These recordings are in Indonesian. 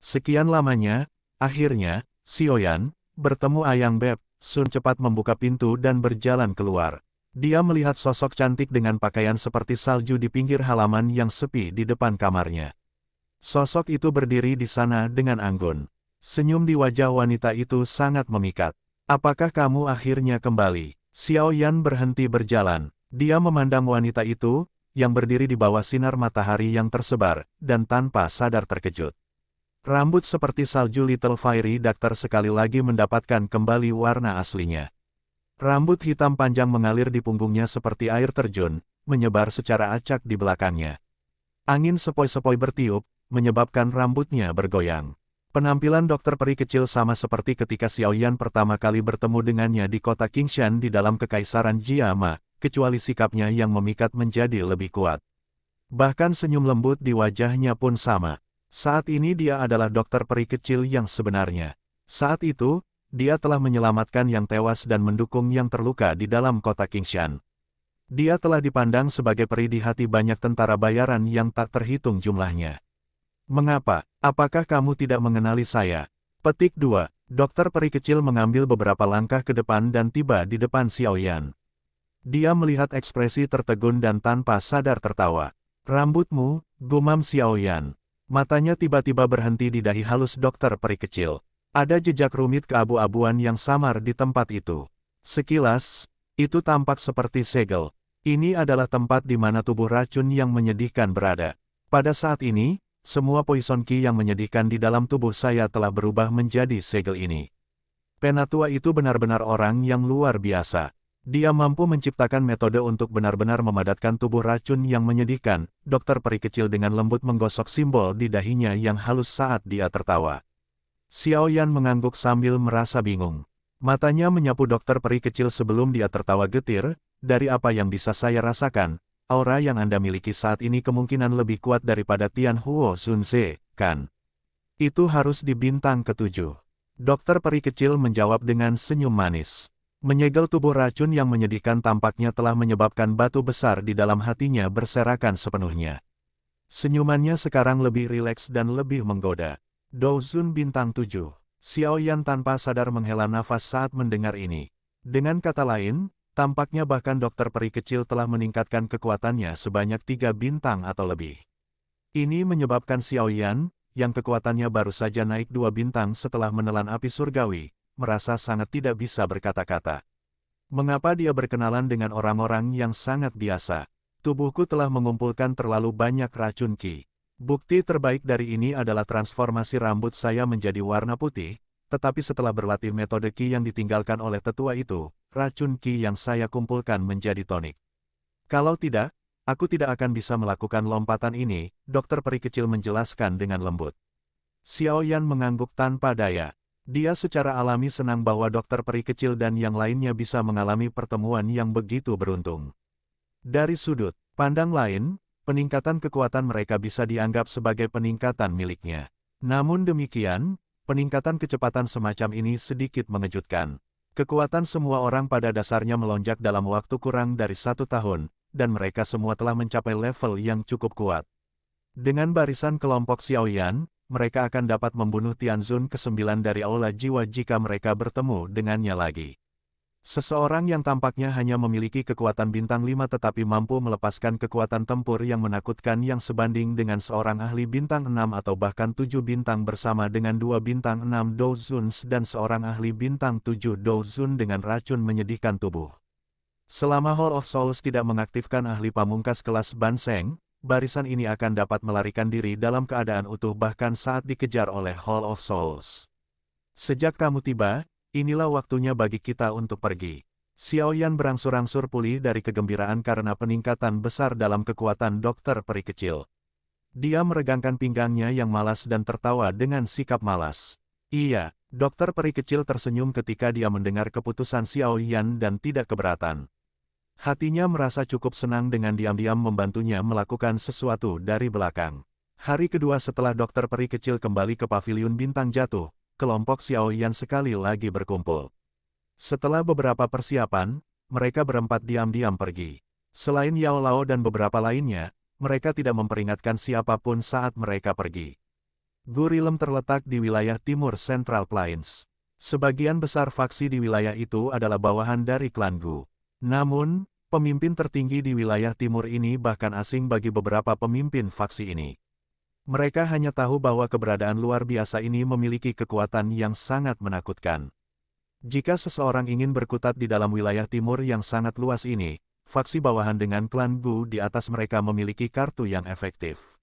Sekian lamanya, akhirnya, Xiaoyan, bertemu Ayang Beb. Sun cepat membuka pintu dan berjalan keluar. Dia melihat sosok cantik dengan pakaian seperti salju di pinggir halaman yang sepi di depan kamarnya. Sosok itu berdiri di sana dengan anggun. Senyum di wajah wanita itu sangat memikat. Apakah kamu akhirnya kembali? Xiaoyan berhenti berjalan. Dia memandang wanita itu, yang berdiri di bawah sinar matahari yang tersebar, dan tanpa sadar terkejut. Rambut seperti salju Little Fairy Doctor sekali lagi mendapatkan kembali warna aslinya. Rambut hitam panjang mengalir di punggungnya seperti air terjun, menyebar secara acak di belakangnya. Angin sepoi-sepoi bertiup, menyebabkan rambutnya bergoyang. Penampilan dokter peri kecil sama seperti ketika Xiaoyan pertama kali bertemu dengannya di kota Qingshan di dalam kekaisaran Jiama, kecuali sikapnya yang memikat menjadi lebih kuat. Bahkan senyum lembut di wajahnya pun sama. Saat ini dia adalah dokter peri kecil yang sebenarnya. Saat itu, dia telah menyelamatkan yang tewas dan mendukung yang terluka di dalam kota Qingshan. Dia telah dipandang sebagai peri di hati banyak tentara bayaran yang tak terhitung jumlahnya. Mengapa? Apakah kamu tidak mengenali saya? Petik 2. Dokter peri kecil mengambil beberapa langkah ke depan dan tiba di depan Xiaoyan. Dia melihat ekspresi tertegun dan tanpa sadar tertawa. Rambutmu, gumam Xiaoyan. Matanya tiba-tiba berhenti di dahi halus dokter peri kecil. Ada jejak rumit keabu-abuan yang samar di tempat itu. Sekilas, itu tampak seperti segel. Ini adalah tempat di mana tubuh racun yang menyedihkan berada. Pada saat ini, semua poison ki yang menyedihkan di dalam tubuh saya telah berubah menjadi segel ini. Penatua itu benar-benar orang yang luar biasa. Dia mampu menciptakan metode untuk benar-benar memadatkan tubuh racun yang menyedihkan. Dokter peri kecil dengan lembut menggosok simbol di dahinya yang halus saat dia tertawa. Xiaoyan mengangguk sambil merasa bingung. Matanya menyapu dokter peri kecil sebelum dia tertawa getir. Dari apa yang bisa saya rasakan, aura yang Anda miliki saat ini kemungkinan lebih kuat daripada Tian Huo Sunze, kan? Itu harus di bintang ke-7. Dokter peri kecil menjawab dengan senyum manis. Menyegel tubuh racun yang menyedihkan tampaknya telah menyebabkan batu besar di dalam hatinya berserakan sepenuhnya. Senyumannya sekarang lebih rileks dan lebih menggoda. Douzun bintang 7. Xiaoyan tanpa sadar menghela nafas saat mendengar ini. Dengan kata lain, tampaknya bahkan dokter peri kecil telah meningkatkan kekuatannya sebanyak 3 bintang atau lebih. Ini menyebabkan Xiaoyan, yang kekuatannya baru saja naik 2 bintang setelah menelan api surgawi, merasa sangat tidak bisa berkata-kata. Mengapa dia berkenalan dengan orang-orang yang sangat biasa? Tubuhku telah mengumpulkan terlalu banyak racun ki. Bukti terbaik dari ini adalah transformasi rambut saya menjadi warna putih, tetapi setelah berlatih metode ki yang ditinggalkan oleh tetua itu, racun ki yang saya kumpulkan menjadi tonik. Kalau tidak, aku tidak akan bisa melakukan lompatan ini, dokter peri kecil menjelaskan dengan lembut. Xiaoyan mengangguk tanpa daya. Dia secara alami senang bahwa dokter peri kecil dan yang lainnya bisa mengalami pertemuan yang begitu beruntung. Dari sudut pandang lain, peningkatan kekuatan mereka bisa dianggap sebagai peningkatan miliknya. Namun demikian, peningkatan kecepatan semacam ini sedikit mengejutkan. Kekuatan semua orang pada dasarnya melonjak dalam waktu kurang dari 1 tahun, dan mereka semua telah mencapai level yang cukup kuat. Dengan barisan kelompok Xiaoyan, mereka akan dapat membunuh Tianzun ke-9 dari Aula Jiwa jika mereka bertemu dengannya lagi. Seseorang yang tampaknya hanya memiliki kekuatan bintang 5 tetapi mampu melepaskan kekuatan tempur yang menakutkan yang sebanding dengan seorang ahli bintang 6 atau bahkan 7 bintang bersama dengan 2 bintang 6 Douzuns dan seorang ahli bintang 7 Douzun dengan racun menyedihkan tubuh. Selama Hall of Souls tidak mengaktifkan ahli pamungkas kelas Banseng, barisan ini akan dapat melarikan diri dalam keadaan utuh bahkan saat dikejar oleh Hall of Souls. Sejak kamu tiba, inilah waktunya bagi kita untuk pergi. Xiaoyan berangsur-angsur pulih dari kegembiraan karena peningkatan besar dalam kekuatan dokter peri kecil. Dia meregangkan pinggangnya yang malas dan tertawa dengan sikap malas. Iya, dokter peri kecil tersenyum ketika dia mendengar keputusan Xiaoyan dan tidak keberatan. Hatinya merasa cukup senang dengan diam-diam membantunya melakukan sesuatu dari belakang. Hari kedua setelah dokter peri kecil kembali ke paviliun bintang jatuh, kelompok Xiaoyan sekali lagi berkumpul. Setelah beberapa persiapan, mereka berempat diam-diam pergi. Selain Yao Lao dan beberapa lainnya, mereka tidak memperingatkan siapapun saat mereka pergi. Gurilem terletak di wilayah timur Central Plains. Sebagian besar faksi di wilayah itu adalah bawahan dari klan Gu. Namun, pemimpin tertinggi di wilayah timur ini bahkan asing bagi beberapa pemimpin faksi ini. Mereka hanya tahu bahwa keberadaan luar biasa ini memiliki kekuatan yang sangat menakutkan. Jika seseorang ingin berkutat di dalam wilayah timur yang sangat luas ini, faksi bawahan dengan klan Gu di atas mereka memiliki kartu yang efektif.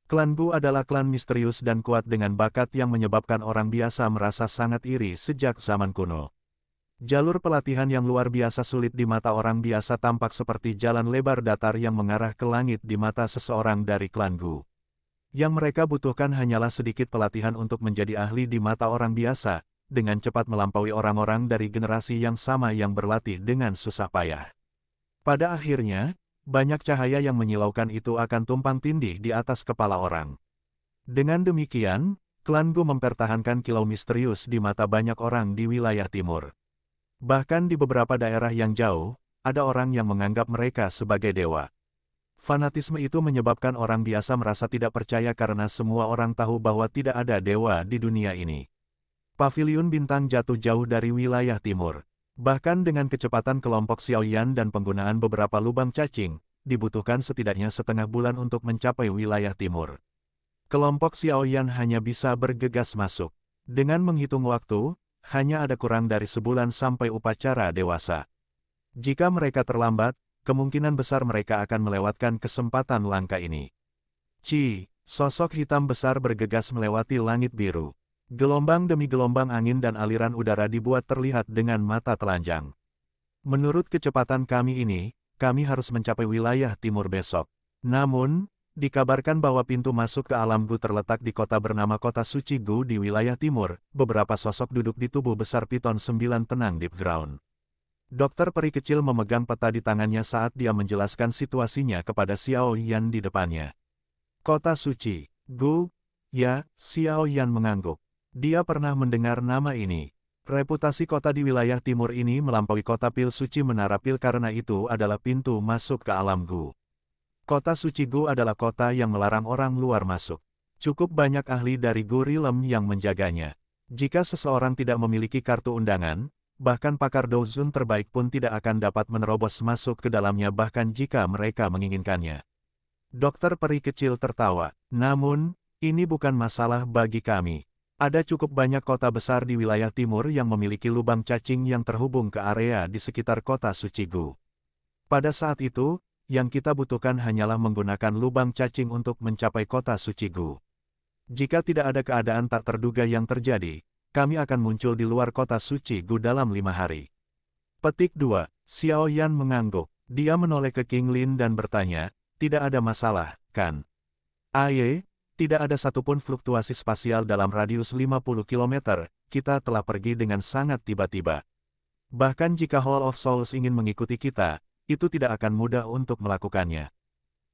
Klan Gu adalah klan misterius dan kuat dengan bakat yang menyebabkan orang biasa merasa sangat iri sejak zaman kuno. Jalur pelatihan yang luar biasa sulit di mata orang biasa tampak seperti jalan lebar datar yang mengarah ke langit di mata seseorang dari klan Gu. Yang mereka butuhkan hanyalah sedikit pelatihan untuk menjadi ahli di mata orang biasa, dengan cepat melampaui orang-orang dari generasi yang sama yang berlatih dengan susah payah. Pada akhirnya, banyak cahaya yang menyilaukan itu akan tumpang tindih di atas kepala orang. Dengan demikian, klan Gu mempertahankan kilau misterius di mata banyak orang di wilayah timur. Bahkan di beberapa daerah yang jauh, ada orang yang menganggap mereka sebagai dewa. Fanatisme itu menyebabkan orang biasa merasa tidak percaya karena semua orang tahu bahwa tidak ada dewa di dunia ini. Paviliun bintang jatuh jauh dari wilayah timur. Bahkan dengan kecepatan kelompok Xiaoyan dan penggunaan beberapa lubang cacing, dibutuhkan setidaknya setengah bulan untuk mencapai wilayah timur. Kelompok Xiaoyan hanya bisa bergegas masuk. Dengan menghitung waktu, hanya ada kurang dari sebulan sampai upacara dewasa. Jika mereka terlambat, kemungkinan besar mereka akan melewatkan kesempatan langka ini. Sosok hitam besar bergegas melewati langit biru. Gelombang demi gelombang angin dan aliran udara dibuat terlihat dengan mata telanjang. Menurut kecepatan kami ini, kami harus mencapai wilayah timur besok. Namun, dikabarkan bahwa pintu masuk ke alam Gu terletak di kota bernama Kota Suci Gu di wilayah timur. Beberapa sosok duduk di tubuh besar piton 9 tenang deep ground. Dokter peri kecil memegang peta di tangannya saat dia menjelaskan situasinya kepada Xiao Yan di depannya. Kota Suci Gu? Ya, Xiao Yan mengangguk. Dia pernah mendengar nama ini. Reputasi kota di wilayah timur ini melampaui kota pil suci menara pil karena itu adalah pintu masuk ke alam Gu. Kota Suci Gu adalah kota yang melarang orang luar masuk. Cukup banyak ahli dari Gurilem yang menjaganya. Jika seseorang tidak memiliki kartu undangan, bahkan pakar Douzun terbaik pun tidak akan dapat menerobos masuk ke dalamnya bahkan jika mereka menginginkannya. Dokter peri kecil tertawa. Namun, ini bukan masalah bagi kami. Ada cukup banyak kota besar di wilayah timur yang memiliki lubang cacing yang terhubung ke area di sekitar kota Suci Gu. Pada saat itu, yang kita butuhkan hanyalah menggunakan lubang cacing untuk mencapai kota Suci Gu. Jika tidak ada keadaan tak terduga yang terjadi, kami akan muncul di luar kota Suci Gu dalam 5 hari. Petik 2. Xiao Yan mengangguk. Dia menoleh ke King Lin dan bertanya, tidak ada masalah, kan? Aye. Tidak ada satupun fluktuasi spasial dalam radius 50 km, kita telah pergi dengan sangat tiba-tiba. Bahkan jika Hall of Souls ingin mengikuti kita, itu tidak akan mudah untuk melakukannya.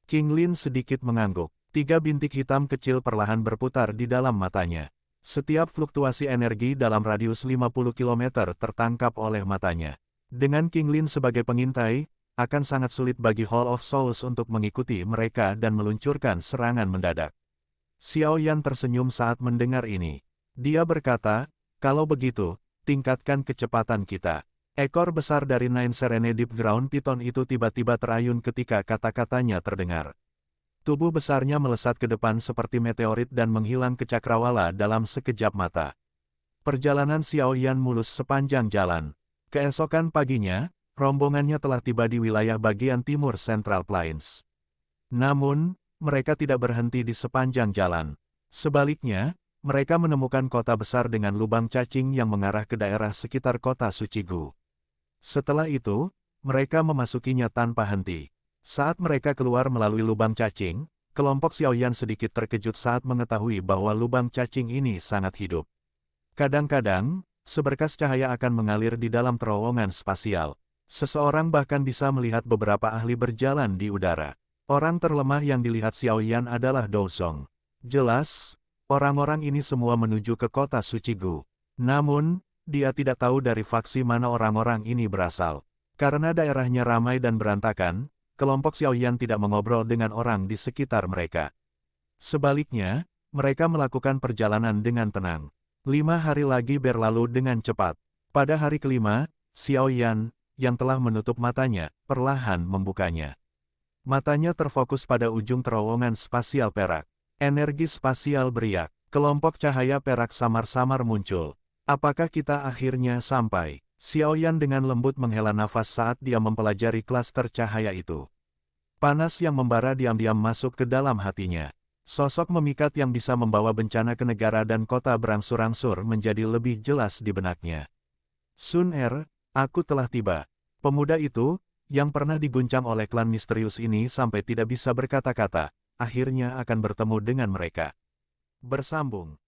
King Lin sedikit mengangguk. 3 bintik hitam kecil perlahan berputar di dalam matanya. Setiap fluktuasi energi dalam radius 50 km tertangkap oleh matanya. Dengan King Lin sebagai pengintai, akan sangat sulit bagi Hall of Souls untuk mengikuti mereka dan meluncurkan serangan mendadak. Xiao Yan tersenyum saat mendengar ini. Dia berkata, kalau begitu, tingkatkan kecepatan kita. Ekor besar dari Nine Serene Deep Ground Python itu tiba-tiba terayun ketika kata-katanya terdengar. Tubuh besarnya melesat ke depan seperti meteorit dan menghilang ke cakrawala dalam sekejap mata. Perjalanan Xiao Yan mulus sepanjang jalan. Keesokan paginya, rombongannya telah tiba di wilayah bagian timur Central Plains. Namun, mereka tidak berhenti di sepanjang jalan. Sebaliknya, mereka menemukan kota besar dengan lubang cacing yang mengarah ke daerah sekitar kota Suci Gu. Setelah itu, mereka memasukinya tanpa henti. Saat mereka keluar melalui lubang cacing, kelompok Xiaoyan sedikit terkejut saat mengetahui bahwa lubang cacing ini sangat hidup. Kadang-kadang, seberkas cahaya akan mengalir di dalam terowongan spasial. Seseorang bahkan bisa melihat beberapa ahli berjalan di udara. Orang terlemah yang dilihat Xiao Yan adalah Douzong. Jelas, orang-orang ini semua menuju ke kota Suci Gu. Namun, dia tidak tahu dari faksi mana orang-orang ini berasal. Karena daerahnya ramai dan berantakan, kelompok Xiao Yan tidak mengobrol dengan orang di sekitar mereka. Sebaliknya, Mereka melakukan perjalanan dengan tenang. 5 hari lagi berlalu dengan cepat. Pada hari kelima, Xiao Yan, yang telah menutup matanya, perlahan membukanya. Matanya terfokus pada ujung terowongan spasial perak. Energi spasial beriak. Kelompok cahaya perak samar-samar muncul. Apakah kita akhirnya sampai? Xiao Yan dengan lembut menghela nafas saat dia mempelajari klaster cahaya itu. Panas yang membara diam-diam masuk ke dalam hatinya. Sosok memikat yang bisa membawa bencana ke negara dan kota berangsur-angsur menjadi lebih jelas di benaknya. Sun Er, aku telah tiba. Pemuda itu, yang pernah diguncang oleh klan misterius ini sampai tidak bisa berkata-kata, akhirnya akan bertemu dengan mereka. Bersambung.